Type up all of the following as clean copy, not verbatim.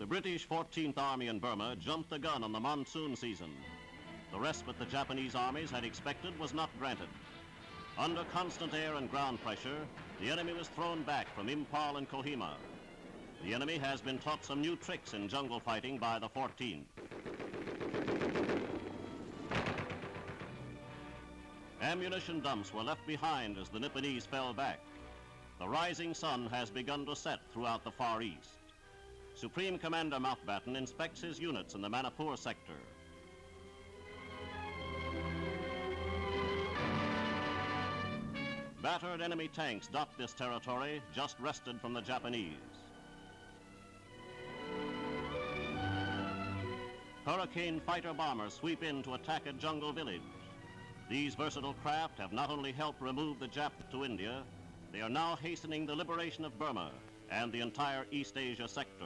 British 14th Army in Burma jumped the gun on the monsoon season. The respite the Japanese armies had expected was not granted. Under constant air and ground pressure, the enemy was thrown back from Impal and Kohima. The enemy has been taught some new tricks in jungle fighting by the 14th. Ammunition dumps were left behind as the Nipponese fell back. The rising sun has begun to set throughout the Far East. Supreme Commander Mountbatten inspects his units in the Manipur sector. Battered enemy tanks dot this territory, just wrested from the Japanese. Hurricane fighter bombers sweep in to attack a jungle village. These versatile craft have not only helped remove the Japs to India, they are now hastening the liberation of Burma and the entire East Asia sector.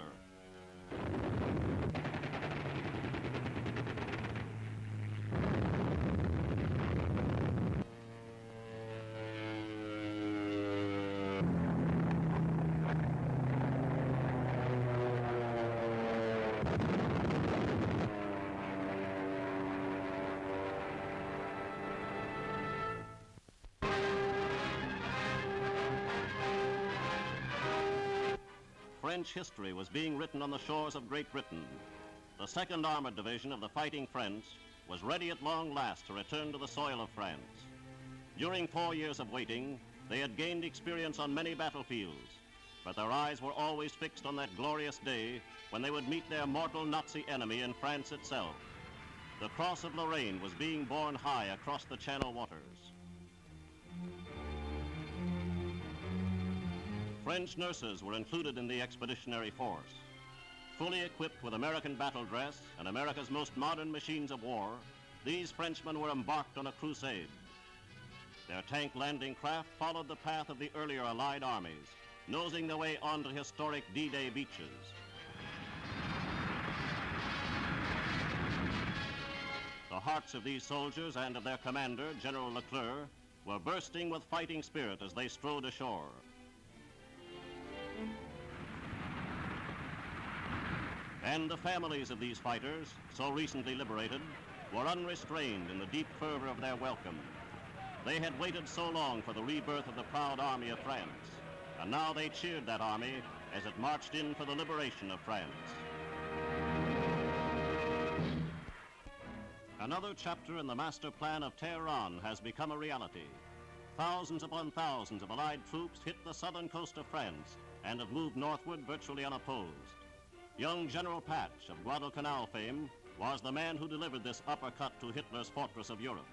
French history was being written on the shores of Great Britain. The 2nd Armored Division of the Fighting French was ready at long last to return to the soil of France. During 4 years of waiting, they had gained experience on many battlefields, but their eyes were always fixed on that glorious day when they would meet their mortal Nazi enemy in France itself. The Cross of Lorraine was being borne high across the Channel waters. French nurses were included in the expeditionary force. Fully equipped with American battle dress and America's most modern machines of war, these Frenchmen were embarked on a crusade. Their tank landing craft followed the path of the earlier Allied armies, nosing their way onto historic D-Day beaches. The hearts of these soldiers and of their commander, General Leclerc, were bursting with fighting spirit as they strode ashore. And the families of these fighters, so recently liberated, were unrestrained in the deep fervor of their welcome. They had waited so long for the rebirth of the proud army of France, and now they cheered that army as it marched in for the liberation of France. Another chapter in the master plan of Tehran has become a reality. Thousands upon thousands of Allied troops hit the southern coast of France and have moved northward virtually unopposed. Young General Patch of Guadalcanal fame was the man who delivered this uppercut to Hitler's fortress of Europe.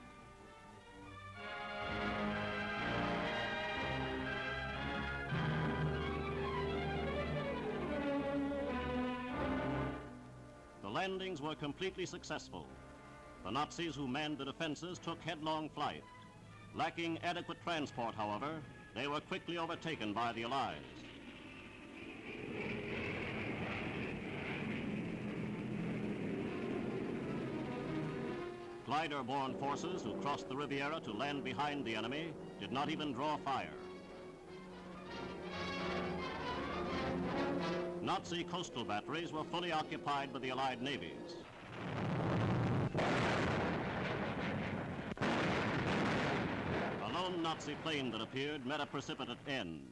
The landings were completely successful. The Nazis who manned the defenses took headlong flight. Lacking adequate transport, however, they were quickly overtaken by the Allies. Glider-borne forces who crossed the Riviera to land behind the enemy did not even draw fire. Nazi coastal batteries were fully occupied by the Allied navies. A lone Nazi plane that appeared met a precipitate end.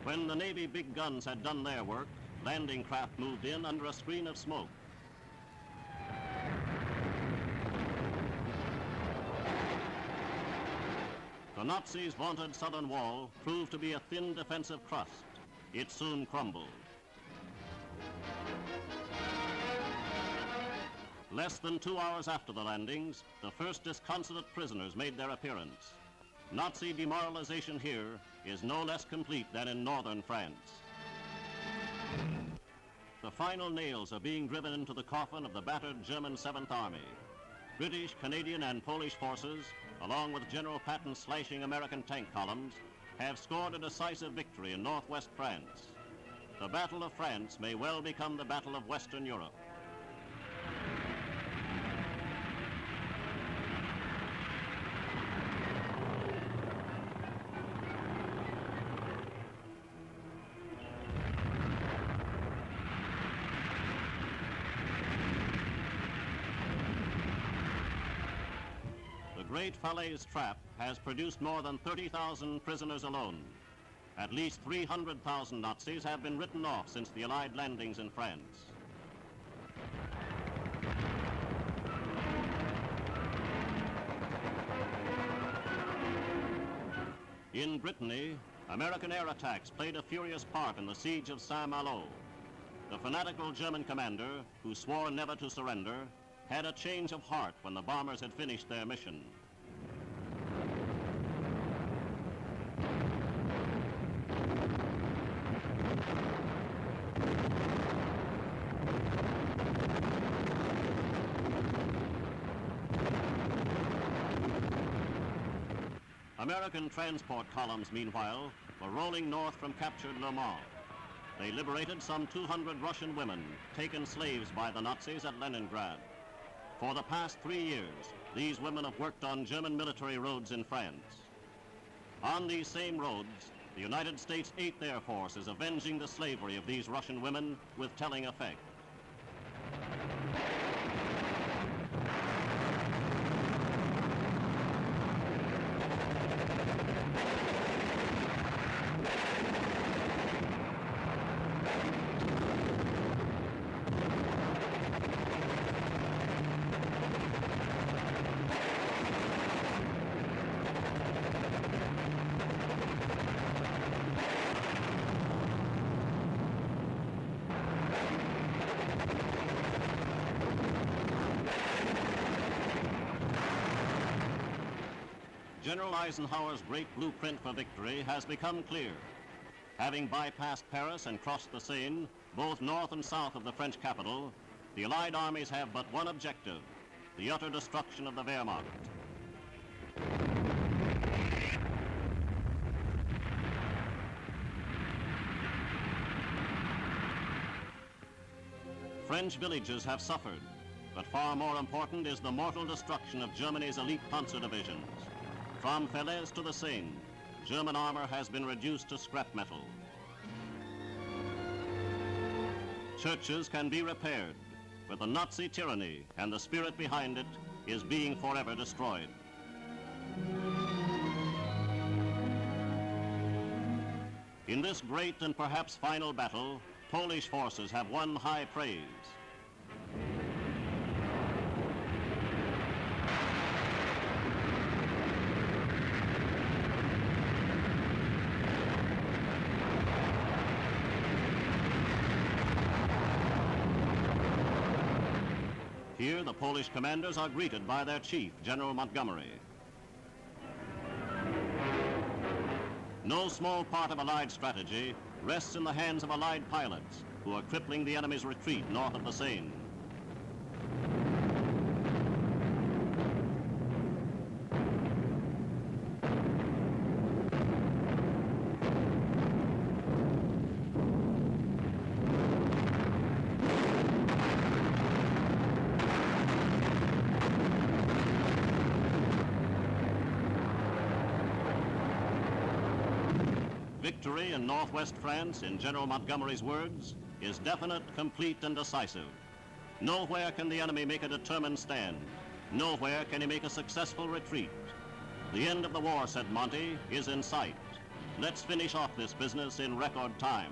When the Navy big guns had done their work, landing craft moved in under a screen of smoke. The Nazis' vaunted southern wall proved to be a thin defensive crust. It soon crumbled. Less than 2 hours after the landings, the first disconsolate prisoners made their appearance. Nazi demoralization here is no less complete than in northern France. The final nails are being driven into the coffin of the battered German 7th Army. British, Canadian, and Polish forces, along with General Patton's slashing American tank columns, have scored a decisive victory in northwest France. The Battle of France may well become the Battle of Western Europe. great Falaise trap has produced more than 30,000 prisoners alone. At least 300,000 Nazis have been written off since the Allied landings in France. In Brittany, American air attacks played a furious part in the siege of Saint-Malo. The fanatical German commander, who swore never to surrender, had a change of heart when the bombers had finished their mission. American transport columns, meanwhile, were rolling north from captured Le Mans. They liberated some 200 Russian women, taken slaves by the Nazis at Leningrad. For the past 3 years, these women have worked on German military roads in France. On these same roads, the United States 8th Air Force is avenging the slavery of these Russian women with telling effect. General Eisenhower's great blueprint for victory has become clear. Having bypassed Paris and crossed the Seine, both north and south of the French capital, the Allied armies have but one objective: the utter destruction of the Wehrmacht. French villages have suffered, but far more important is the mortal destruction of Germany's elite panzer divisions. From Falaise to the Seine, German armor has been reduced to scrap metal. Churches can be repaired, but the Nazi tyranny and the spirit behind it is being forever destroyed. In this great and perhaps final battle, Polish forces have won high praise. Here, the Polish commanders are greeted by their chief, General Montgomery. No small part of Allied strategy rests in the hands of Allied pilots who are crippling the enemy's retreat north of the Seine. Victory in northwest France, in General Montgomery's words, is definite, complete, and decisive. Nowhere can the enemy make a determined stand. Nowhere can he make a successful retreat. The end of the war, said Monty, is in sight. Let's finish off this business in record time.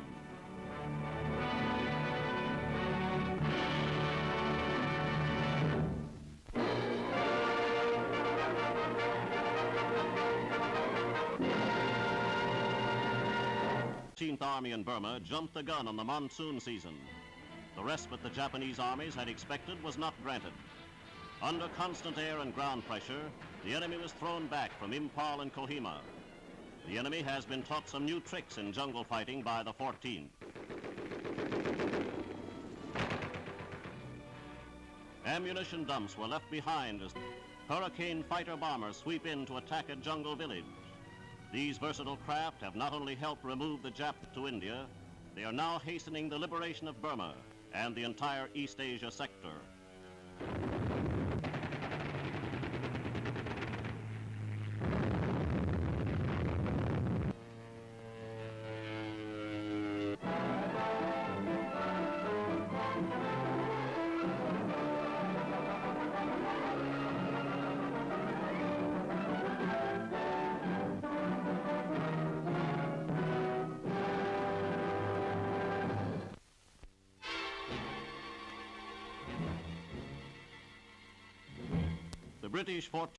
The 14th Army in Burma jumped the gun on the monsoon season. The respite the Japanese armies had expected was not granted. Under constant air and ground pressure, the enemy was thrown back from Impal and Kohima. The enemy has been taught some new tricks in jungle fighting by the 14th. Ammunition dumps were left behind as Hurricane fighter bombers sweep in to attack a jungle village. These versatile craft have not only helped remove the Jap to India, they are now hastening the liberation of Burma and the entire East Asia sector. The British fought.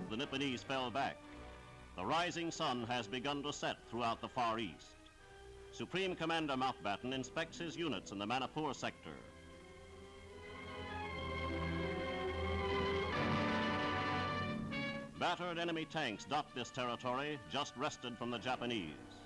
The Nipponese fell back. The rising sun has begun to set throughout the Far East. Supreme Commander Mountbatten inspects his units in the Manipur sector. Battered enemy tanks dot this territory, just wrested from the Japanese.